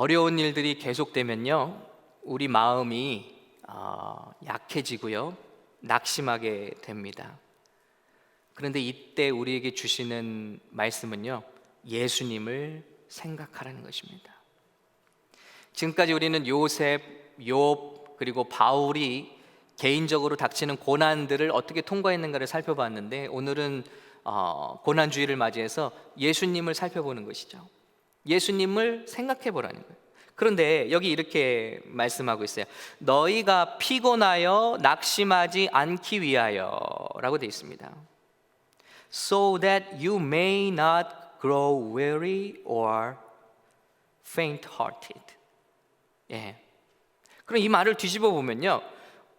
어려운 일들이 계속되면요, 우리 마음이 약해지고요, 낙심하게 됩니다. 그런데 이때 우리에게 주시는 말씀은요, 예수님을 생각하라는 것입니다. 지금까지 우리는 요셉, 욥, 그리고 바울이 개인적으로 닥치는 고난들을 어떻게 통과했는가를 살펴봤는데, 오늘은 고난주의를 맞이해서 예수님을 살펴보는 것이죠. 예수님을 생각해 보라는 거예요. 그런데 여기 이렇게 말씀하고 있어요. 너희가 피곤하여 낙심하지 않기 위하여 라고 되어 있습니다. So that you may not grow weary or faint-hearted. 예. 그럼 이 말을 뒤집어 보면요,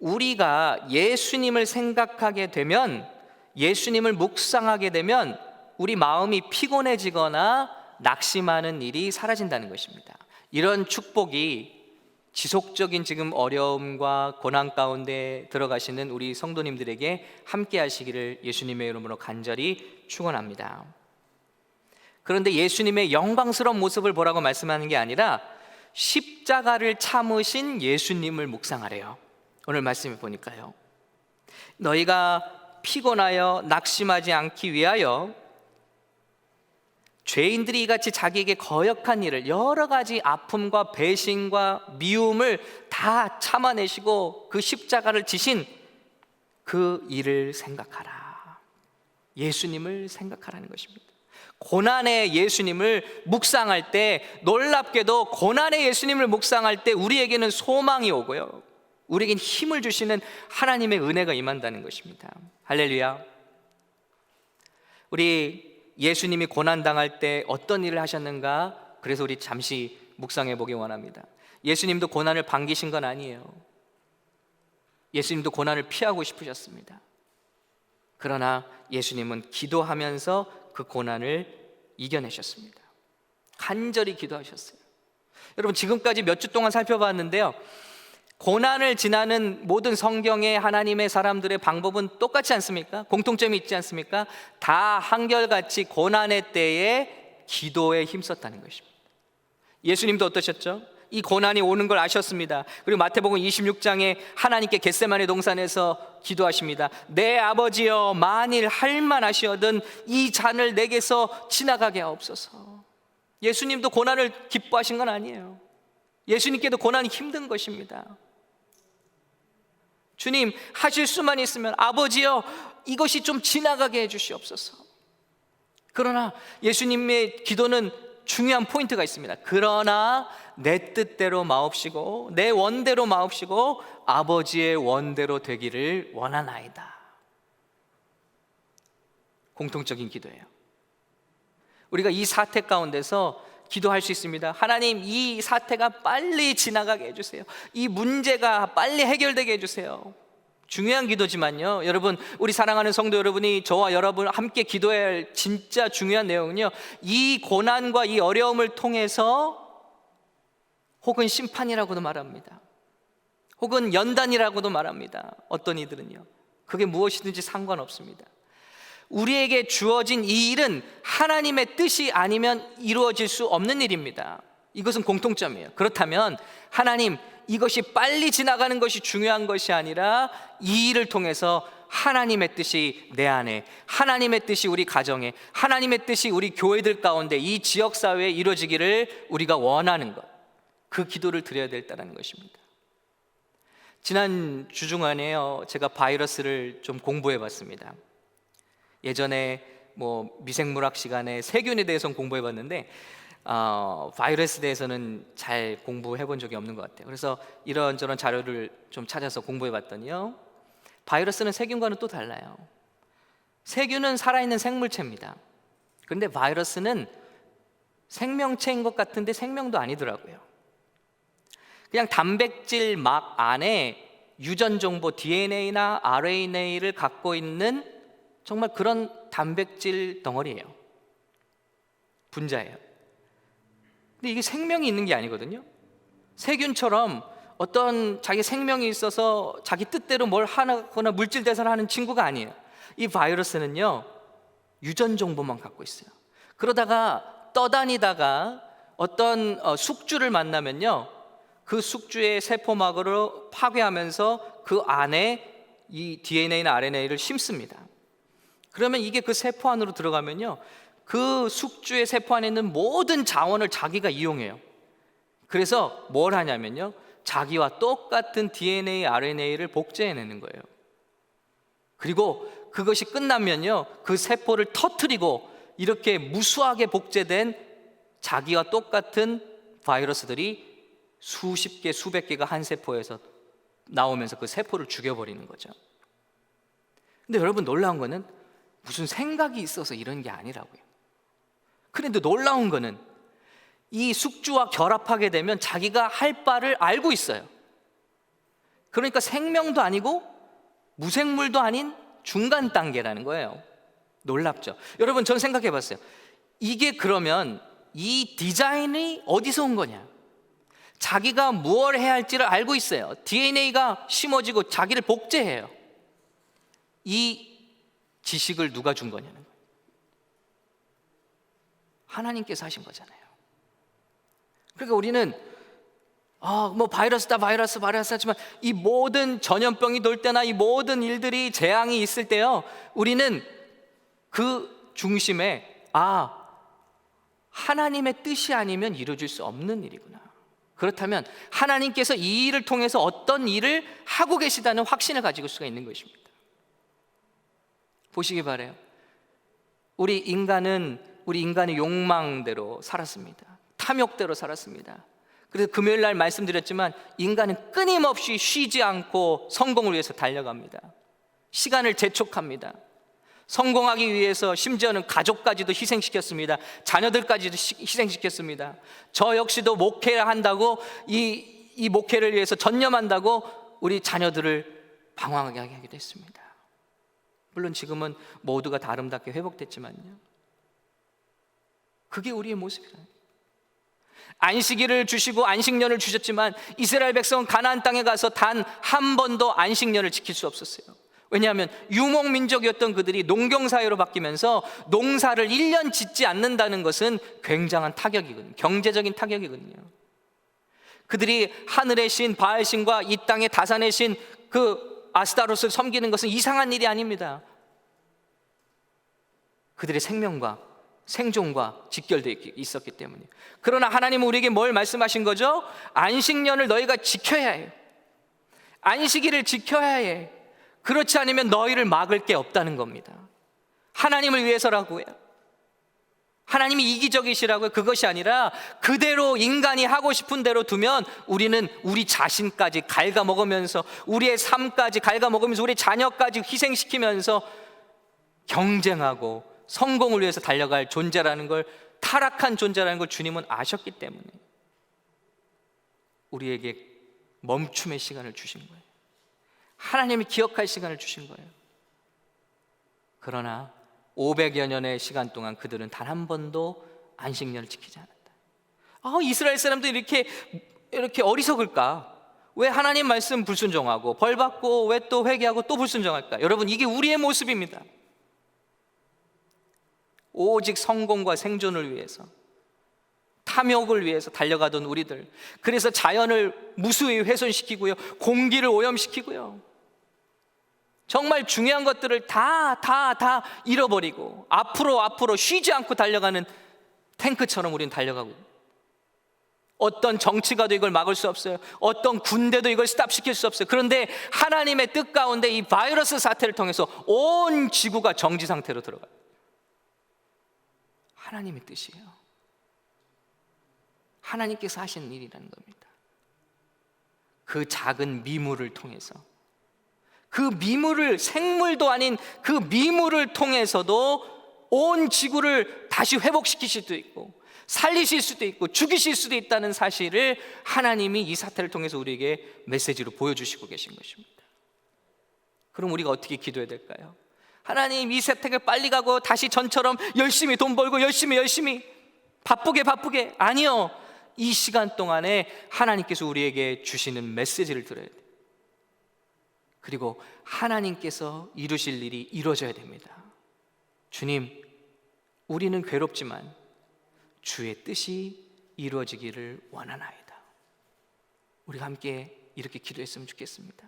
우리가 예수님을 생각하게 되면, 예수님을 묵상하게 되면 우리 마음이 피곤해지거나 낙심하는 일이 사라진다는 것입니다. 이런 축복이 지속적인 지금 어려움과 고난 가운데 들어가시는 우리 성도님들에게 함께 하시기를 예수님의 이름으로 간절히 축원합니다. 그런데 예수님의 영광스러운 모습을 보라고 말씀하는 게 아니라 십자가를 참으신 예수님을 묵상하래요. 오늘 말씀을 보니까요, 너희가 피곤하여 낙심하지 않기 위하여 죄인들이 이같이 자기에게 거역한 일을, 여러 가지 아픔과 배신과 미움을 다 참아내시고 그 십자가를 지신 그 일을 생각하라. 예수님을 생각하라는 것입니다. 고난의 예수님을 묵상할 때, 놀랍게도 고난의 예수님을 묵상할 때 우리에게는 소망이 오고요, 우리에겐 힘을 주시는 하나님의 은혜가 임한다는 것입니다. 할렐루야. 우리 예수님이 고난당할 때 어떤 일을 하셨는가, 그래서 우리 잠시 묵상해 보기 원합니다. 예수님도 고난을 반기신 건 아니에요. 예수님도 고난을 피하고 싶으셨습니다. 그러나 예수님은 기도하면서 그 고난을 이겨내셨습니다. 간절히 기도하셨어요. 여러분, 지금까지 몇 주 동안 살펴봤는데요, 고난을 지나는 모든 성경의 하나님의 사람들의 방법은 똑같지 않습니까? 공통점이 있지 않습니까? 다 한결같이 고난의 때에 기도에 힘썼다는 것입니다. 예수님도 어떠셨죠? 이 고난이 오는 걸 아셨습니다. 그리고 마태복음 26장에 하나님께 겟세마네 동산에서 기도하십니다. 내 아버지여, 만일 할만하시거든 이 잔을 내게서 지나가게 하옵소서. 예수님도 고난을 기뻐하신 건 아니에요. 예수님께도 고난이 힘든 것입니다. 주님, 하실 수만 있으면 아버지여, 이것이 좀 지나가게 해주시옵소서. 그러나 예수님의 기도는 중요한 포인트가 있습니다. 그러나 내 뜻대로 마옵시고 내 원대로 마옵시고 아버지의 원대로 되기를 원하나이다. 공통적인 기도예요. 우리가 이 사태 가운데서 기도할 수 있습니다. 하나님, 이 사태가 빨리 지나가게 해주세요. 이 문제가 빨리 해결되게 해주세요. 중요한 기도지만요, 여러분, 우리 사랑하는 성도 여러분이 저와 여러분 함께 기도해야 할 진짜 중요한 내용은요, 이 고난과 이 어려움을 통해서 혹은 심판이라고도 말합니다. 혹은 연단이라고도 말합니다. 어떤 이들은요, 그게 무엇이든지 상관없습니다. 우리에게 주어진 이 일은 하나님의 뜻이 아니면 이루어질 수 없는 일입니다. 이것은 공통점이에요. 그렇다면 하나님, 이것이 빨리 지나가는 것이 중요한 것이 아니라 이 일을 통해서 하나님의 뜻이 내 안에, 하나님의 뜻이 우리 가정에, 하나님의 뜻이 우리 교회들 가운데, 이 지역사회에 이루어지기를 우리가 원하는 것, 그 기도를 드려야 된다는 것입니다. 지난 주중간에요, 제가 바이러스를 좀 공부해 봤습니다. 예전에 미생물학 시간에 세균에 대해서는 공부해 봤는데 바이러스에 대해서는 잘 공부해 본 적이 없는 것 같아요. 그래서 이런저런 자료를 좀 찾아서 공부해 봤더니요, 바이러스는 세균과는 또 달라요. 세균은 살아있는 생물체입니다. 그런데 바이러스는 생명체인 것 같은데 생명도 아니더라고요. 그냥 단백질 막 안에 유전 정보 DNA나 RNA를 갖고 있는 정말 그런 단백질 덩어리예요. 분자예요. 근데 이게 생명이 있는 게 아니거든요. 세균처럼 어떤 자기 생명이 있어서 자기 뜻대로 뭘 하거나 물질 대사를 하는 친구가 아니에요. 이 바이러스는요, 유전 정보만 갖고 있어요. 그러다가 떠다니다가 어떤 숙주를 만나면요, 그 숙주의 세포막으로 파괴하면서 그 안에 이 DNA나 RNA를 심습니다. 그러면 이게 그 세포 안으로 들어가면요, 그 숙주의 세포 안에 있는 모든 자원을 자기가 이용해요. 그래서 뭘 하냐면요, 자기와 똑같은 DNA, RNA를 복제해내는 거예요. 그리고 그것이 끝나면요, 그 세포를 터뜨리고 이렇게 무수하게 복제된 자기와 똑같은 바이러스들이 수십 개, 수백 개가 한 세포에서 나오면서 그 세포를 죽여버리는 거죠. 근데 여러분, 놀라운 거는 무슨 생각이 있어서 이런 게 아니라고요. 그런데 놀라운 거는 이 숙주와 결합하게 되면 자기가 할 바를 알고 있어요. 그러니까 생명도 아니고 무생물도 아닌 중간 단계라는 거예요. 놀랍죠? 여러분, 전 생각해 봤어요. 이게 그러면 이 디자인이 어디서 온 거냐? 자기가 무엇을 해야 할지를 알고 있어요. DNA가 심어지고 자기를 복제해요. 이 지식을 누가 준 거냐는 거예요. 하나님께서 하신 거잖아요. 그러니까 우리는 바이러스다 바이러스 하지만 이 모든 전염병이 돌 때나 이 모든 일들이 재앙이 있을 때요, 우리는 그 중심에 하나님의 뜻이 아니면 이루어질 수 없는 일이구나. 그렇다면 하나님께서 이 일을 통해서 어떤 일을 하고 계시다는 확신을 가지고 수가 있는 것입니다. 보시기 바라요. 우리 인간의 욕망대로 살았습니다. 탐욕대로 살았습니다. 그래서 금요일 날 말씀드렸지만 인간은 끊임없이 쉬지 않고 성공을 위해서 달려갑니다. 시간을 재촉합니다. 성공하기 위해서 심지어는 가족까지도 희생시켰습니다. 자녀들까지도 희생시켰습니다. 저 역시도 목회를 한다고 이 목회를 위해서 전념한다고 우리 자녀들을 방황하게 하기도 했습니다. 물론 지금은 모두가 다 아름답게 회복됐지만요, 그게 우리의 모습이라는 거예요. 안식일을 주시고 안식년을 주셨지만 이스라엘 백성은 가나안 땅에 가서 단 한 번도 안식년을 지킬 수 없었어요. 왜냐하면 유목민족이었던 그들이 농경사회로 바뀌면서 농사를 1년 짓지 않는다는 것은 굉장한 타격이거든요. 경제적인 타격이거든요. 그들이 하늘의 신 바알신과 이 땅의 다산의 신 그 아스타롯을 섬기는 것은 이상한 일이 아닙니다. 그들의 생명과 생존과 직결되어 있었기 때문에. 그러나 하나님은 우리에게 뭘 말씀하신 거죠? 안식년을 너희가 지켜야 해요. 안식일을 지켜야 해. 그렇지 않으면 너희를 막을 게 없다는 겁니다. 하나님을 위해서라고요. 하나님이 이기적이시라고요. 그것이 아니라 그대로 인간이 하고 싶은 대로 두면 우리는 우리 자신까지 갉아먹으면서, 우리의 삶까지 갉아먹으면서, 우리 자녀까지 희생시키면서 경쟁하고 성공을 위해서 달려갈 존재라는 걸, 타락한 존재라는 걸 주님은 아셨기 때문에 우리에게 멈춤의 시간을 주신 거예요. 하나님이 기억할 시간을 주신 거예요. 그러나 500여 년의 시간 동안 그들은 단 한 번도 안식년을 지키지 않았다. 이스라엘 사람들이 이렇게 어리석을까? 왜 하나님 말씀 불순종하고 벌받고 왜 또 회개하고 또 불순종할까? 여러분, 이게 우리의 모습입니다. 오직 성공과 생존을 위해서, 탐욕을 위해서 달려가던 우리들, 그래서 자연을 무수히 훼손시키고요, 공기를 오염시키고요, 정말 중요한 것들을 다 잃어버리고 앞으로 쉬지 않고 달려가는 탱크처럼 우리는 달려가고, 어떤 정치가도 이걸 막을 수 없어요. 어떤 군대도 이걸 스탑시킬 수 없어요. 그런데 하나님의 뜻 가운데 이 바이러스 사태를 통해서 온 지구가 정지 상태로 들어가요. 하나님의 뜻이에요. 하나님께서 하시는 일이라는 겁니다. 그 작은 미물을 통해서, 그 미물을, 생물도 아닌 그 미물을 통해서도 온 지구를 다시 회복시키실 수도 있고 살리실 수도 있고 죽이실 수도 있다는 사실을 하나님이 이 사태를 통해서 우리에게 메시지로 보여주시고 계신 것입니다. 그럼 우리가 어떻게 기도해야 될까요? 하나님, 이 사태가 빨리 가고 다시 전처럼 열심히 돈 벌고 열심히 바쁘게. 아니요, 이 시간 동안에 하나님께서 우리에게 주시는 메시지를 들어야 돼요. 그리고 하나님께서 이루실 일이 이루어져야 됩니다. 주님, 우리는 괴롭지만 주의 뜻이 이루어지기를 원하나이다. 우리가 함께 이렇게 기도했으면 좋겠습니다.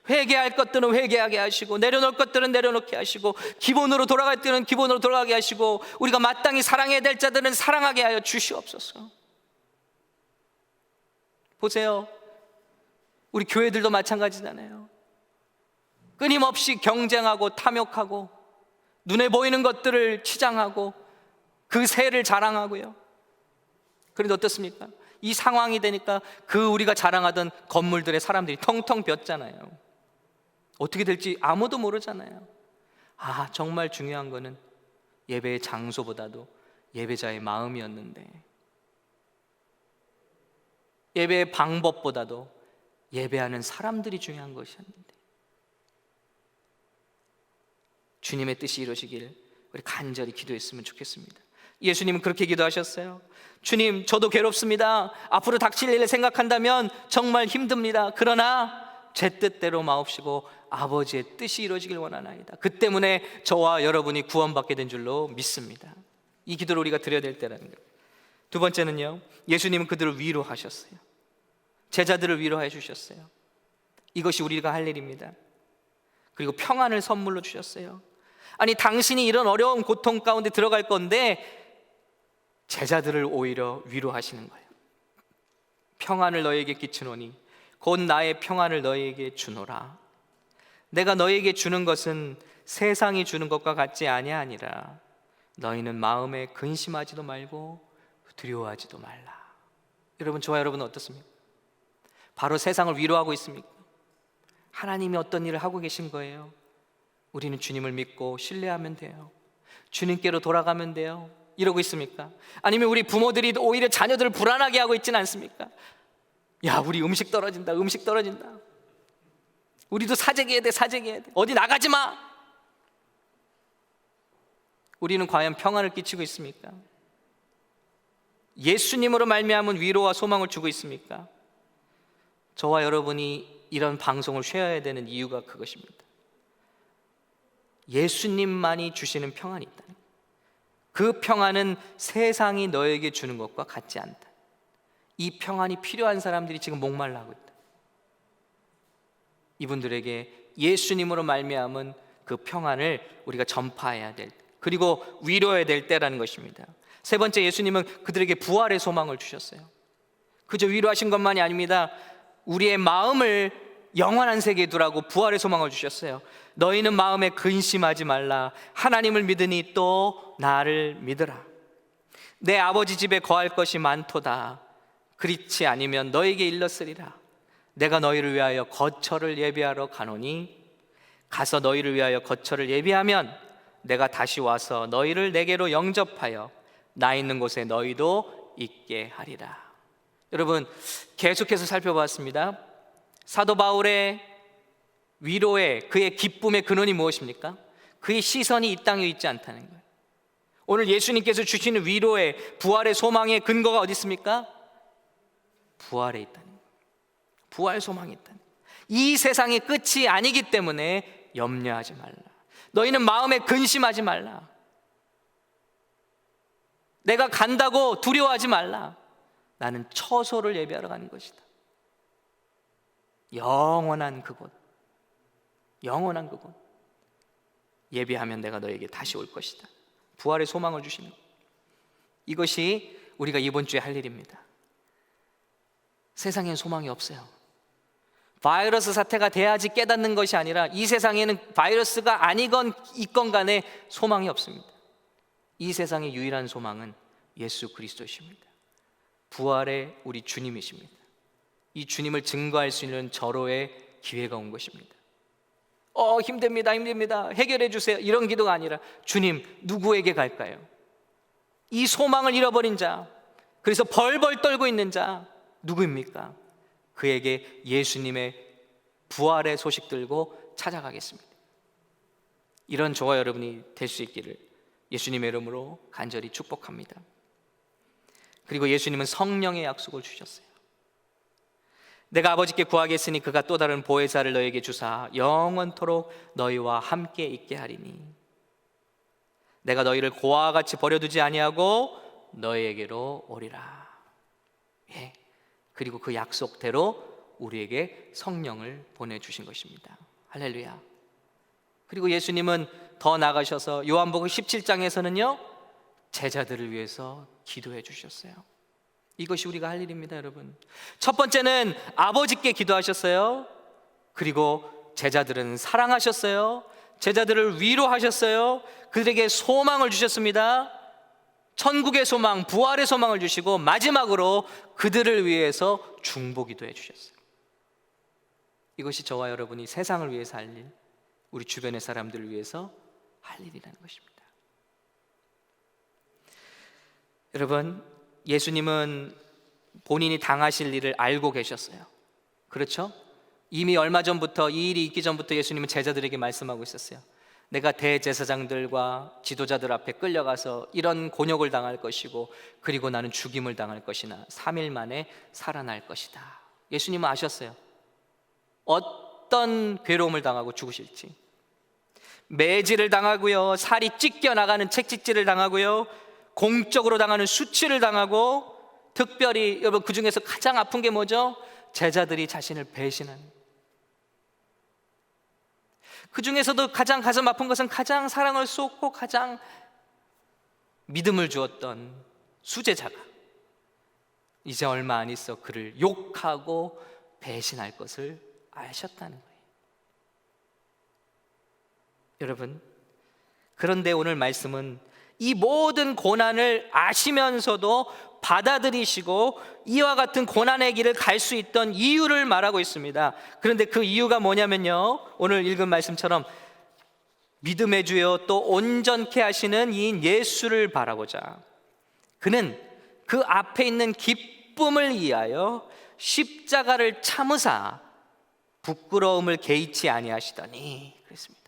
회개할 것들은 회개하게 하시고, 내려놓을 것들은 내려놓게 하시고, 기본으로 돌아갈 때는 기본으로 돌아가게 하시고, 우리가 마땅히 사랑해야 될 자들은 사랑하게 하여 주시옵소서. 보세요, 우리 교회들도 마찬가지잖아요. 끊임없이 경쟁하고 탐욕하고 눈에 보이는 것들을 치장하고 그 세를 자랑하고요. 그런데 어떻습니까? 이 상황이 되니까 그 우리가 자랑하던 건물들의 사람들이 텅텅 비었잖아요. 어떻게 될지 아무도 모르잖아요. 정말 중요한 거는 예배의 장소보다도 예배자의 마음이었는데, 예배의 방법보다도 예배하는 사람들이 중요한 것이었는데, 주님의 뜻이 이루어지길 우리 간절히 기도했으면 좋겠습니다. 예수님은 그렇게 기도하셨어요. 주님, 저도 괴롭습니다. 앞으로 닥칠 일을 생각한다면 정말 힘듭니다. 그러나 제 뜻대로 마옵시고 아버지의 뜻이 이루어지길 원하나이다. 그 때문에 저와 여러분이 구원받게 된 줄로 믿습니다. 이 기도를 우리가 드려야 될 때라는 거예요. 두 번째는요, 예수님은 그들을 위로하셨어요. 제자들을 위로해 주셨어요. 이것이 우리가 할 일입니다. 그리고 평안을 선물로 주셨어요. 아니, 당신이 이런 어려운 고통 가운데 들어갈 건데 제자들을 오히려 위로하시는 거예요. 평안을 너에게 끼치노니 곧 나의 평안을 너에게 주노라. 내가 너에게 주는 것은 세상이 주는 것과 같지 아니하니라. 너희는 마음에 근심하지도 말고 두려워하지도 말라. 여러분, 저와 여러분은 어떻습니까? 바로 세상을 위로하고 있습니까? 하나님이 어떤 일을 하고 계신 거예요? 우리는 주님을 믿고 신뢰하면 돼요. 주님께로 돌아가면 돼요. 이러고 있습니까? 아니면 우리 부모들이 오히려 자녀들을 불안하게 하고 있지는 않습니까? 야, 우리 음식 떨어진다, 음식 떨어진다. 우리도 사재기해야 돼, 사재기해야 돼. 어디 나가지 마. 우리는 과연 평안을 끼치고 있습니까? 예수님으로 말미암은 위로와 소망을 주고 있습니까? 저와 여러분이 이런 방송을 쉬어야 되는 이유가 그것입니다. 예수님만이 주시는 평안이 있다. 그 평안은 세상이 너에게 주는 것과 같지 않다. 이 평안이 필요한 사람들이 지금 목말라 하고 있다. 이분들에게 예수님으로 말미암은 그 평안을 우리가 전파해야 될, 그리고 위로해야 될 때라는 것입니다. 세 번째, 예수님은 그들에게 부활의 소망을 주셨어요. 그저 위로하신 것만이 아닙니다. 우리의 마음을 영원한 세계에 두라고 부활의 소망을 주셨어요. 너희는 마음에 근심하지 말라. 하나님을 믿으니 또 나를 믿으라. 내 아버지 집에 거할 것이 많도다. 그렇지 아니면 너에게 일렀으리라. 내가 너희를 위하여 거처를 예비하러 가노니 가서 너희를 위하여 거처를 예비하면 내가 다시 와서 너희를 내게로 영접하여 나 있는 곳에 너희도 있게 하리라. 여러분, 계속해서 살펴봤습니다. 사도 바울의 위로의, 그의 기쁨의 근원이 무엇입니까? 그의 시선이 이 땅에 있지 않다는 거예요. 오늘 예수님께서 주시는 위로의, 부활의 소망의 근거가 어디 있습니까? 부활에 있다는 거예요. 부활 소망이 있다는 거예요. 이 세상의 끝이 아니기 때문에 염려하지 말라. 너희는 마음에 근심하지 말라. 내가 간다고 두려워하지 말라. 나는 처소를 예비하러 가는 것이다. 영원한 그곳, 영원한 그곳 예비하면 내가 너에게 다시 올 것이다. 부활의 소망을 주시는 것. 이것이 우리가 이번 주에 할 일입니다. 세상엔 소망이 없어요. 바이러스 사태가 돼야지 깨닫는 것이 아니라 이 세상에는 바이러스가 아니건 있건 간에 소망이 없습니다. 이 세상의 유일한 소망은 예수 그리스도이십니다. 부활의 우리 주님이십니다. 이 주님을 증거할 수 있는 절호의 기회가 온 것입니다. 힘듭니다, 힘듭니다, 해결해 주세요, 이런 기도가 아니라 주님, 누구에게 갈까요? 이 소망을 잃어버린 자, 그래서 벌벌 떨고 있는 자 누구입니까? 그에게 예수님의 부활의 소식 들고 찾아가겠습니다. 이런 저와 여러분이 될 수 있기를 예수님의 이름으로 간절히 축복합니다. 그리고 예수님은 성령의 약속을 주셨어요. 내가 아버지께 구하겠으니 그가 또 다른 보혜사를 너에게 주사 영원토록 너희와 함께 있게 하리니 내가 너희를 고아와 같이 버려두지 아니하고 너희에게로 오리라. 예. 그리고 그 약속대로 우리에게 성령을 보내주신 것입니다. 할렐루야. 그리고 예수님은 더 나가셔서 요한복음 17장에서는요 제자들을 위해서 기도해 주셨어요. 이것이 우리가 할 일입니다, 여러분. 첫 번째는 아버지께 기도하셨어요. 그리고 제자들은 사랑하셨어요. 제자들을 위로하셨어요. 그들에게 소망을 주셨습니다. 천국의 소망, 부활의 소망을 주시고 마지막으로 그들을 위해서 중보기도 해주셨어요. 이것이 저와 여러분이 세상을 위해서 할 일, 우리 주변의 사람들을 위해서 할 일이라는 것입니다. 여러분, 예수님은 본인이 당하실 일을 알고 계셨어요. 그렇죠? 이미 얼마 전부터, 이 일이 있기 전부터 예수님은 제자들에게 말씀하고 있었어요. 내가 대제사장들과 지도자들 앞에 끌려가서 이런 곤욕을 당할 것이고, 그리고 나는 죽임을 당할 것이나 3일 만에 살아날 것이다. 예수님은 아셨어요. 어떤 괴로움을 당하고 죽으실지. 매질을 당하고요, 살이 찢겨나가는 채찍질을 당하고요, 공적으로 당하는 수치를 당하고, 특별히 여러분 그 중에서 가장 아픈 게 뭐죠? 제자들이 자신을 배신하는. 그 중에서도 가장 가슴 아픈 것은 가장 사랑을 쏟고 가장 믿음을 주었던 수제자가 이제 얼마 안 있어 그를 욕하고 배신할 것을 아셨다는 거예요. 여러분, 그런데 오늘 말씀은 이 모든 고난을 아시면서도 받아들이시고 이와 같은 고난의 길을 갈 수 있던 이유를 말하고 있습니다. 그런데 그 이유가 뭐냐면요, 오늘 읽은 말씀처럼 믿음의 주요 또 온전케 하시는 이인 예수를 바라보자. 그는 그 앞에 있는 기쁨을 위하여 십자가를 참으사 부끄러움을 개의치 아니하시더니 그랬습니다.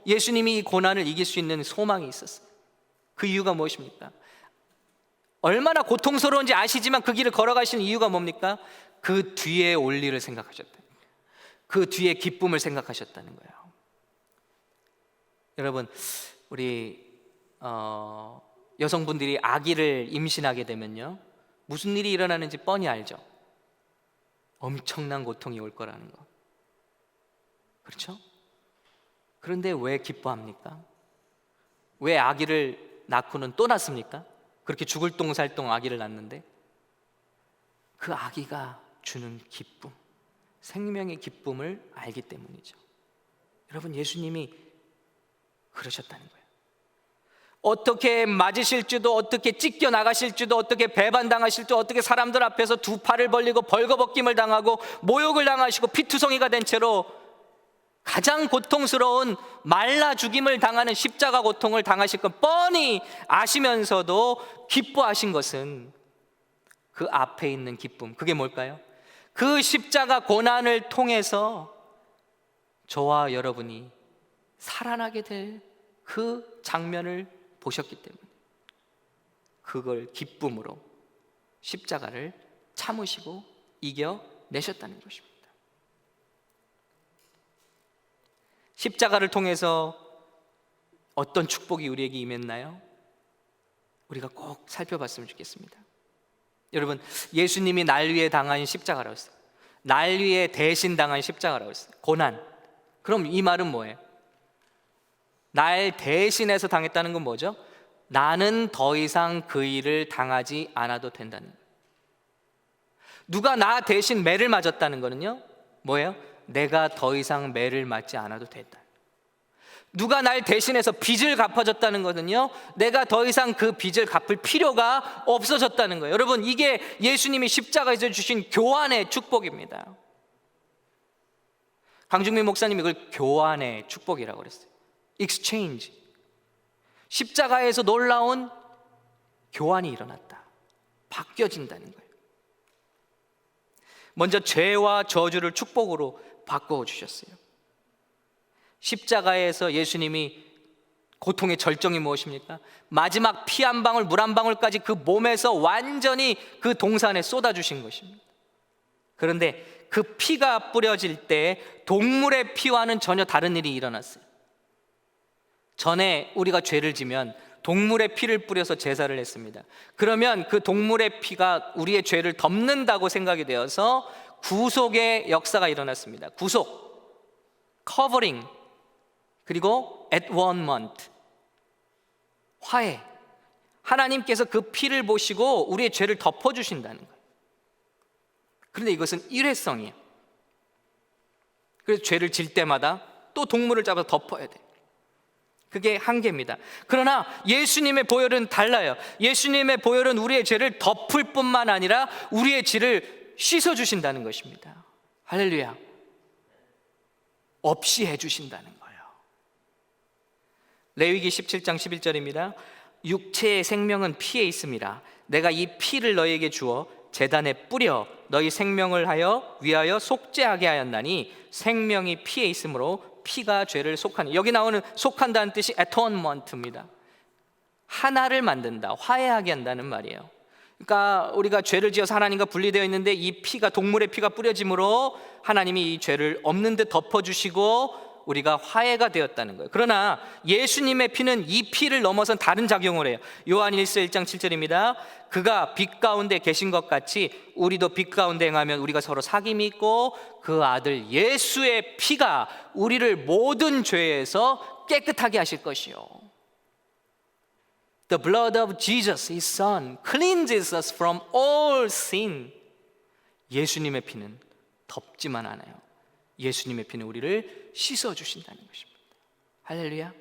예수님이 이 고난을 이길 수 있는 소망이 있었어요. 그 이유가 무엇입니까? 얼마나 고통스러운지 아시지만 그 길을 걸어가시는 이유가 뭡니까? 그 뒤에 올 일을 생각하셨다. 그 뒤에 기쁨을 생각하셨다는 거예요. 여러분, 우리 여성분들이 아기를 임신하게 되면요, 무슨 일이 일어나는지 뻔히 알죠? 엄청난 고통이 올 거라는 거. 그렇죠? 그런데 왜 기뻐합니까? 왜 아기를 낳고는 또 낳습니까? 그렇게 죽을 똥살똥 아기를 낳는데 그 아기가 주는 기쁨, 생명의 기쁨을 알기 때문이죠. 여러분, 예수님이 그러셨다는 거예요. 어떻게 맞으실지도, 어떻게 찢겨 나가실지도, 어떻게 배반당하실지도, 어떻게 사람들 앞에서 두 팔을 벌리고 벌거벗김을 당하고 모욕을 당하시고 피투성이가 된 채로 가장 고통스러운 말라 죽임을 당하는 십자가 고통을 당하실 건 뻔히 아시면서도 기뻐하신 것은 그 앞에 있는 기쁨. 그게 뭘까요? 그 십자가 고난을 통해서 저와 여러분이 살아나게 될 그 장면을 보셨기 때문에 그걸 기쁨으로 십자가를 참으시고 이겨내셨다는 것입니다. 십자가를 통해서 어떤 축복이 우리에게 임했나요? 우리가 꼭 살펴봤으면 좋겠습니다. 여러분, 예수님이 날 위해 당한 십자가라고 했어요. 날 위해 대신 당한 십자가라고 했어요. 고난. 그럼 이 말은 뭐예요? 날 대신해서 당했다는 건 뭐죠? 나는 더 이상 그 일을 당하지 않아도 된다는 거예요. 누가 나 대신 매를 맞았다는 거는요, 뭐예요? 내가 더 이상 매를 맞지 않아도 된다. 누가 날 대신해서 빚을 갚아줬다는 거는요, 내가 더 이상 그 빚을 갚을 필요가 없어졌다는 거예요. 여러분, 이게 예수님이 십자가에서 주신 교환의 축복입니다. 강중민 목사님이 이걸 교환의 축복이라고 그랬어요. exchange. 십자가에서 놀라운 교환이 일어났다. 바뀌어진다는 거예요. 먼저 죄와 저주를 축복으로 바꿔 주셨어요. 십자가에서 예수님이 고통의 절정이 무엇입니까? 마지막 피 한 방울, 물 한 방울까지 그 몸에서 완전히 그 동산에 쏟아주신 것입니다. 그런데 그 피가 뿌려질 때 동물의 피와는 전혀 다른 일이 일어났어요. 전에 우리가 죄를 지면 동물의 피를 뿌려서 제사를 했습니다. 그러면 그 동물의 피가 우리의 죄를 덮는다고 생각이 되어서 구속의 역사가 일어났습니다. 구속, 커버링, 그리고 at one month, 화해. 하나님께서 그 피를 보시고 우리의 죄를 덮어주신다는 거예요. 그런데 이것은 일회성이에요. 그래서 죄를 질 때마다 또 동물을 잡아서 덮어야 돼요. 그게 한계입니다. 그러나 예수님의 보혈은 달라요. 예수님의 보혈은 우리의 죄를 덮을 뿐만 아니라 우리의 죄를 씻어주신다는 것입니다. 할렐루야. 없이 해주신다는 거예요. 레위기 17장 11절입니다. 육체의 생명은 피에 있음이라. 내가 이 피를 너희에게 주어 제단에 뿌려 너희 생명을 위하여 속죄하게 하였나니 생명이 피에 있으므로 피가 죄를 속하니. 여기 나오는 속한다는 뜻이 atonement입니다. 하나를 만든다, 화해하게 한다는 말이에요. 그러니까 우리가 죄를 지어서 하나님과 분리되어 있는데 이 피가, 동물의 피가 뿌려짐으로 하나님이 이 죄를 없는 듯 덮어주시고 우리가 화해가 되었다는 거예요. 그러나 예수님의 피는 이 피를 넘어선 다른 작용을 해요. 요한 1서 1장 7절입니다. 그가 빛 가운데 계신 것 같이 우리도 빛 가운데 행하면 우리가 서로 사귐이 있고 그 아들 예수의 피가 우리를 모든 죄에서 깨끗하게 하실 것이요. The blood of Jesus, His Son, cleanses us from all sin. 예수님의 피는 덮지만 않아요. 예수님의 피는 우리를 씻어주신다는 것입니다. 할렐루야.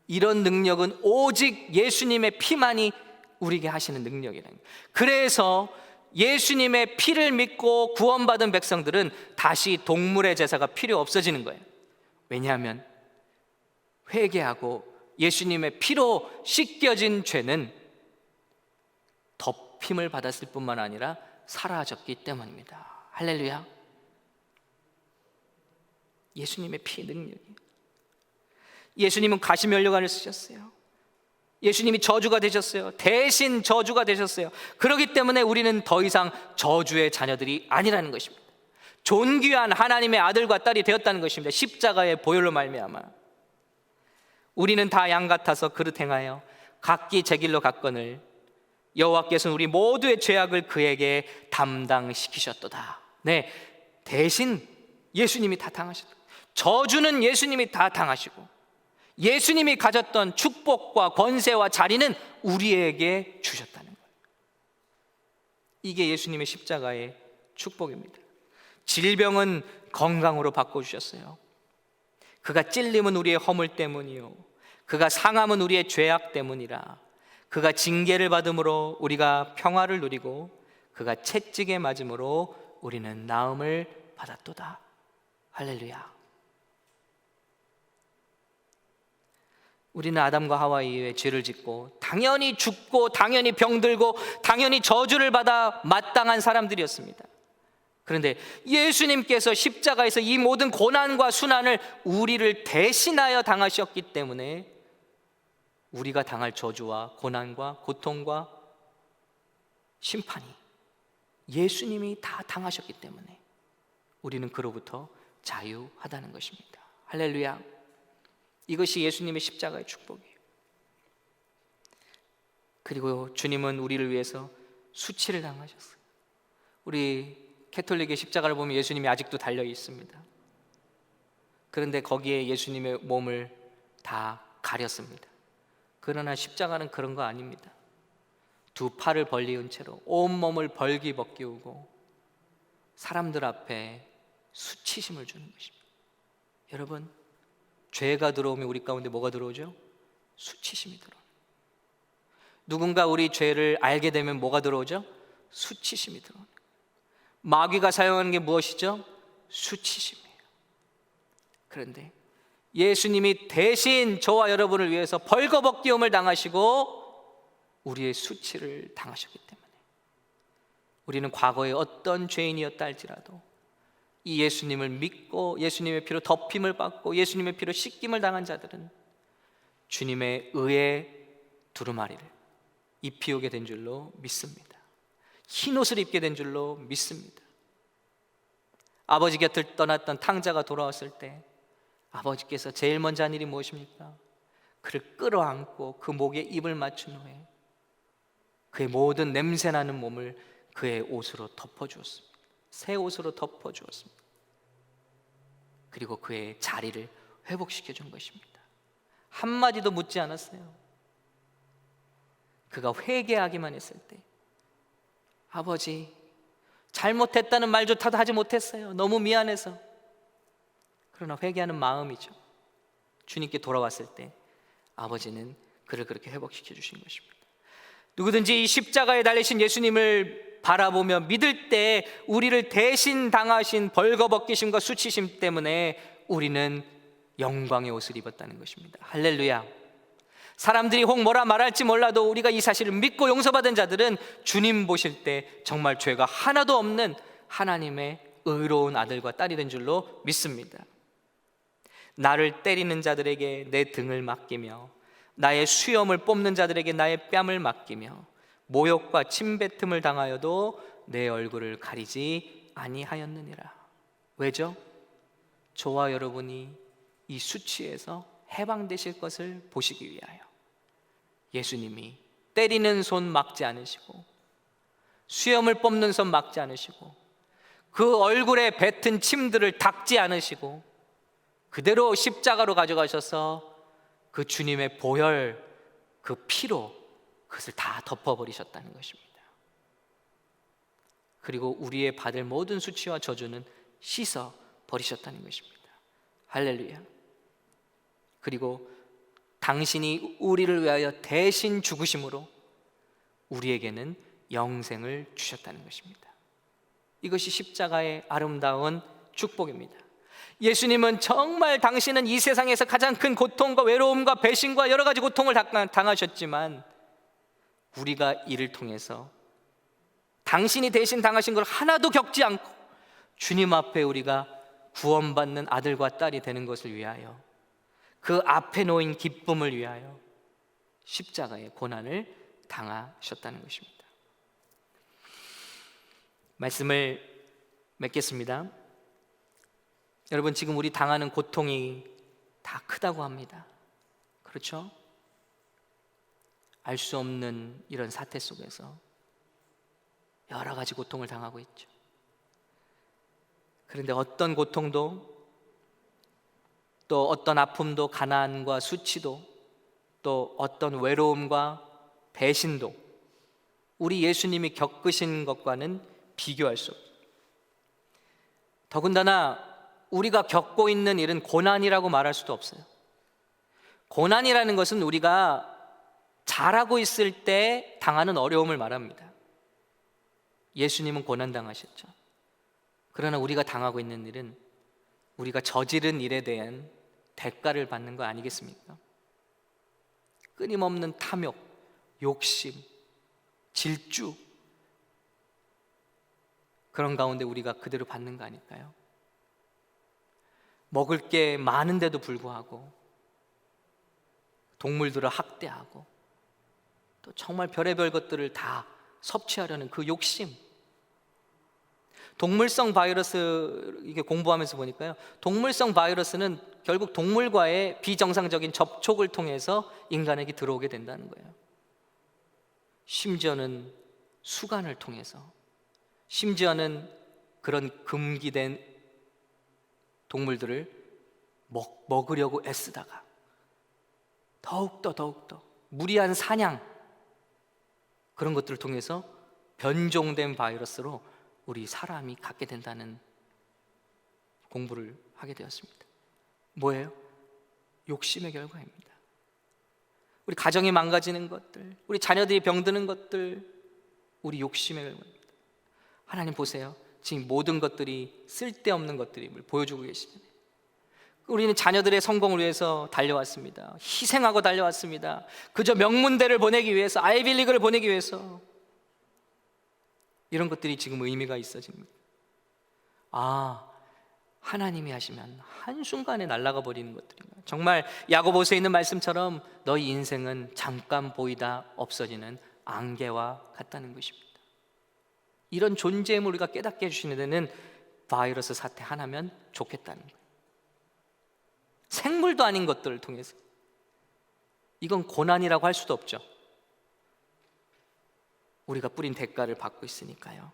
이런 능력은 오직 예수님의 피만이 우리에게 하시는 능력이라는 거예요. 그래서 예수님의 피를 믿고 구원받은 백성들은 다시 동물의 제사가 필요 없어지는 거예요. 왜냐하면 회개하고 예수님의 피로 씻겨진 죄는 덮임을 받았을 뿐만 아니라 사라졌기 때문입니다. 할렐루야. 예수님의 피의 능력이. 예수님은 가시면류관을 쓰셨어요. 예수님이 저주가 되셨어요. 대신 저주가 되셨어요. 그렇기 때문에 우리는 더 이상 저주의 자녀들이 아니라는 것입니다. 존귀한 하나님의 아들과 딸이 되었다는 것입니다. 십자가의 보혈로 말미암아. 우리는 다 양 같아서 그릇 행하여 각기 제 길로 갔거늘 여호와께서는 우리 모두의 죄악을 그에게 담당시키셨도다. 네, 대신 예수님이 다 당하셨다. 저주는 예수님이 다 당하시고 예수님이 가졌던 축복과 권세와 자리는 우리에게 주셨다는 거예요. 이게 예수님의 십자가의 축복입니다. 질병은 건강으로 바꿔주셨어요. 그가 찔림은 우리의 허물 때문이요 그가 상함은 우리의 죄악 때문이라. 그가 징계를 받음으로 우리가 평화를 누리고 그가 채찍에 맞음으로 우리는 나음을 받았도다. 할렐루야. 우리는 아담과 하와 이후에 죄를 짓고 당연히 죽고 당연히 병들고 당연히 저주를 받아 마땅한 사람들이었습니다. 그런데 예수님께서 십자가에서 이 모든 고난과 순환을 우리를 대신하여 당하셨기 때문에 우리가 당할 저주와 고난과 고통과 심판이 예수님이 다 당하셨기 때문에 우리는 그로부터 자유하다는 것입니다. 할렐루야. 이것이 예수님의 십자가의 축복이에요. 그리고 주님은 우리를 위해서 수치를 당하셨어요. 우리 캐톨릭의 십자가를 보면 예수님이 아직도 달려 있습니다. 그런데 거기에 예수님의 몸을 다 가렸습니다. 그러나 십자가는 그런 거 아닙니다. 두 팔을 벌리은 채로 온몸을 벌기벗기우고 사람들 앞에 수치심을 주는 것입니다. 여러분, 죄가 들어오면 우리 가운데 뭐가 들어오죠? 수치심이 들어오죠. 누군가 우리 죄를 알게 되면 뭐가 들어오죠? 수치심이 들어오는 거예요. 마귀가 사용하는 게 무엇이죠? 수치심이에요. 그런데 예수님이 대신 저와 여러분을 위해서 벌거벗기움을 당하시고 우리의 수치를 당하셨기 때문에 우리는 과거에 어떤 죄인이었다 할지라도 이 예수님을 믿고 예수님의 피로 덮임을 받고 예수님의 피로 씻김을 당한 자들은 주님의 의의 두루마리를 입히오게 된 줄로 믿습니다. 흰 옷을 입게 된 줄로 믿습니다. 아버지 곁을 떠났던 탕자가 돌아왔을 때 아버지께서 제일 먼저 한 일이 무엇입니까? 그를 끌어안고 그 목에 입을 맞춘 후에 그의 모든 냄새나는 몸을 그의 옷으로 덮어주었습니다. 새 옷으로 덮어주었습니다. 그리고 그의 자리를 회복시켜 준 것입니다. 한마디도 묻지 않았어요. 그가 회개하기만 했을 때, 아버지, 잘못했다는 말조차도 하지 못했어요. 너무 미안해서. 그러나 회개하는 마음이죠. 주님께 돌아왔을 때 아버지는 그를 그렇게 회복시켜 주신 것입니다. 누구든지 이 십자가에 달리신 예수님을 바라보며 믿을 때 우리를 대신 당하신 벌거벗기심과 수치심 때문에 우리는 영광의 옷을 입었다는 것입니다. 할렐루야. 사람들이 혹 뭐라 말할지 몰라도 우리가 이 사실을 믿고 용서받은 자들은 주님 보실 때 정말 죄가 하나도 없는 하나님의 의로운 아들과 딸이 된 줄로 믿습니다. 나를 때리는 자들에게 내 등을 맡기며 나의 수염을 뽑는 자들에게 나의 뺨을 맡기며 모욕과 침뱉음을 당하여도 내 얼굴을 가리지 아니하였느니라. 왜죠? 저와 여러분이 이 수치에서 해방되실 것을 보시기 위하여 예수님이 때리는 손 막지 않으시고 수염을 뽑는 손 막지 않으시고 그 얼굴에 뱉은 침들을 닦지 않으시고 그대로 십자가로 가져가셔서 그 주님의 보혈, 그 피로 그것을 다 덮어버리셨다는 것입니다. 그리고 우리의 받을 모든 수치와 저주는 씻어 버리셨다는 것입니다. 할렐루야. 그리고 당신이 우리를 위하여 대신 죽으심으로 우리에게는 영생을 주셨다는 것입니다. 이것이 십자가의 아름다운 축복입니다. 예수님은 정말 당신은 이 세상에서 가장 큰 고통과 외로움과 배신과 여러 가지 고통을 당하셨지만 우리가 이를 통해서 당신이 대신 당하신 걸 하나도 겪지 않고 주님 앞에 우리가 구원받는 아들과 딸이 되는 것을 위하여 그 앞에 놓인 기쁨을 위하여 십자가의 고난을 당하셨다는 것입니다. 말씀을 맺겠습니다. 여러분, 지금 우리 당하는 고통이 다 크다고 합니다. 그렇죠? 알 수 없는 이런 사태 속에서 여러 가지 고통을 당하고 있죠. 그런데 어떤 고통도, 또 어떤 아픔도, 가난과 수치도, 또 어떤 외로움과 배신도 우리 예수님이 겪으신 것과는 비교할 수 없어요. 더군다나 우리가 겪고 있는 일은 고난이라고 말할 수도 없어요. 고난이라는 것은 우리가 잘하고 있을 때 당하는 어려움을 말합니다. 예수님은 고난당하셨죠. 그러나 우리가 당하고 있는 일은 우리가 저지른 일에 대한 대가를 받는 거 아니겠습니까? 끊임없는 탐욕, 욕심, 질주, 그런 가운데 우리가 그대로 받는 거 아닐까요? 먹을 게 많은데도 불구하고 동물들을 학대하고 또 정말 별의별 것들을 다 섭취하려는 그 욕심. 동물성 바이러스, 이게 공부하면서 보니까요, 동물성 바이러스는 결국 동물과의 비정상적인 접촉을 통해서 인간에게 들어오게 된다는 거예요. 심지어는 수간을 통해서, 심지어는 그런 금기된 동물들을 먹으려고 애쓰다가 더욱더 무리한 사냥, 그런 것들을 통해서 변종된 바이러스로 우리 사람이 갖게 된다는 공부를 하게 되었습니다. 뭐예요? 욕심의 결과입니다. 우리 가정이 망가지는 것들, 우리 자녀들이 병드는 것들, 우리 욕심의 결과입니다. 하나님 보세요. 지금 모든 것들이 쓸데없는 것들임을 보여주고 계시잖아요. 우리는 자녀들의 성공을 위해서 달려왔습니다. 희생하고 달려왔습니다. 그저 명문대를 보내기 위해서, 아이빌리그를 보내기 위해서. 이런 것들이 지금 의미가 있어집니다. 하나님이 하시면 한순간에 날아가 버리는 것들인가. 정말 야고보서에 있는 말씀처럼 너희 인생은 잠깐 보이다 없어지는 안개와 같다는 것입니다. 이런 존재임을 우리가 깨닫게 해주시는 데는 바이러스 사태 하나면 좋겠다는 거예요. 생물도 아닌 것들을 통해서 이건 고난이라고 할 수도 없죠. 우리가 뿌린 대가를 받고 있으니까요.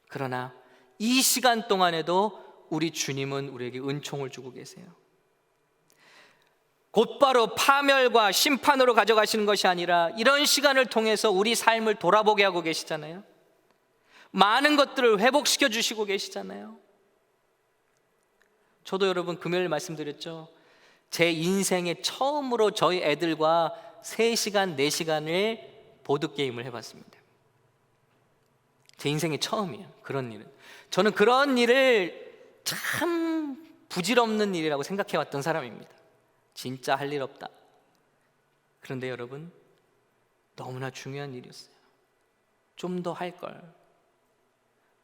그러나 이 시간 동안에도 우리 주님은 우리에게 은총을 주고 계세요. 곧바로 파멸과 심판으로 가져가시는 것이 아니라 이런 시간을 통해서 우리 삶을 돌아보게 하고 계시잖아요. 많은 것들을 회복시켜 주시고 계시잖아요. 저도 여러분 금요일 말씀드렸죠. 제 인생에 처음으로 저희 애들과 3시간, 4시간을 보드게임을 해봤습니다. 제 인생에 처음이에요. 그런 일은. 저는 그런 일을 참 부질없는 일이라고 생각해왔던 사람입니다. 진짜 할 일 없다. 그런데 여러분, 너무나 중요한 일이었어요. 좀 더 할 걸.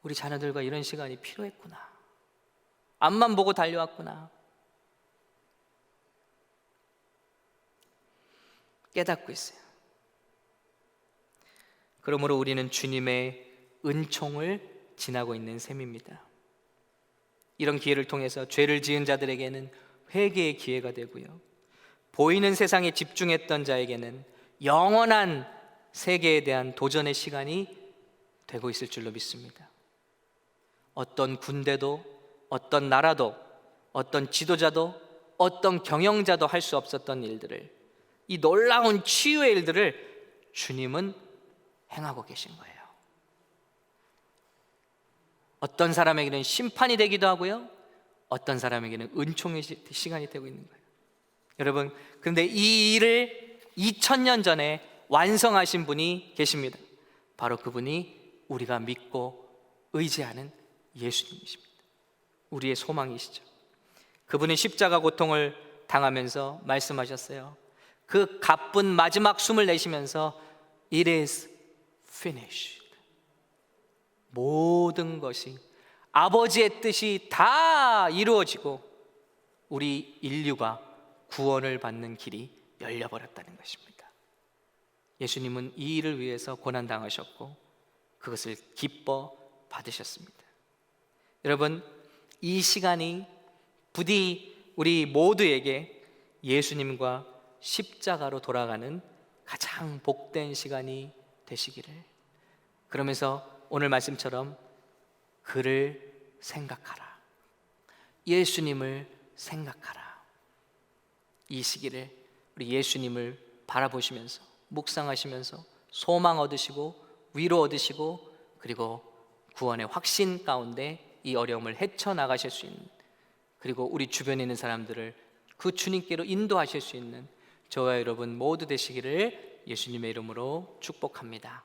우리 자녀들과 이런 시간이 필요했구나. 앞만 보고 달려왔구나. 깨닫고 있어요. 그러므로 우리는 주님의 은총을 지나고 있는 셈입니다. 이런 기회를 통해서 죄를 지은 자들에게는 회개의 기회가 되고요, 보이는 세상에 집중했던 자에게는 영원한 세계에 대한 도전의 시간이 되고 있을 줄로 믿습니다. 어떤 군대도, 어떤 나라도, 어떤 지도자도, 어떤 경영자도 할 수 없었던 일들을, 이 놀라운 치유의 일들을 주님은 행하고 계신 거예요. 어떤 사람에게는 심판이 되기도 하고요, 어떤 사람에게는 은총의 시간이 되고 있는 거예요. 여러분, 그런데 이 일을 2000년 전에 완성하신 분이 계십니다. 바로 그분이 우리가 믿고 의지하는 예수님이십니다. 우리의 소망이시죠. 그분이 십자가 고통을 당하면서 말씀하셨어요. 그 가쁜 마지막 숨을 내쉬면서 It is finished. 모든 것이 아버지의 뜻이 다 이루어지고 우리 인류가 구원을 받는 길이 열려버렸다는 것입니다. 예수님은 이 일을 위해서 고난당하셨고 그것을 기뻐 받으셨습니다. 여러분, 이 시간이 부디 우리 모두에게 예수님과 십자가로 돌아가는 가장 복된 시간이 되시기를, 그러면서 오늘 말씀처럼 그를 생각하라, 예수님을 생각하라, 이 시기를 우리 예수님을 바라보시면서 묵상하시면서 소망 얻으시고 위로 얻으시고, 그리고 구원의 확신 가운데 이 어려움을 헤쳐나가실 수 있는, 그리고 우리 주변에 있는 사람들을 그 주님께로 인도하실 수 있는 저와 여러분 모두 되시기를 예수님의 이름으로 축복합니다.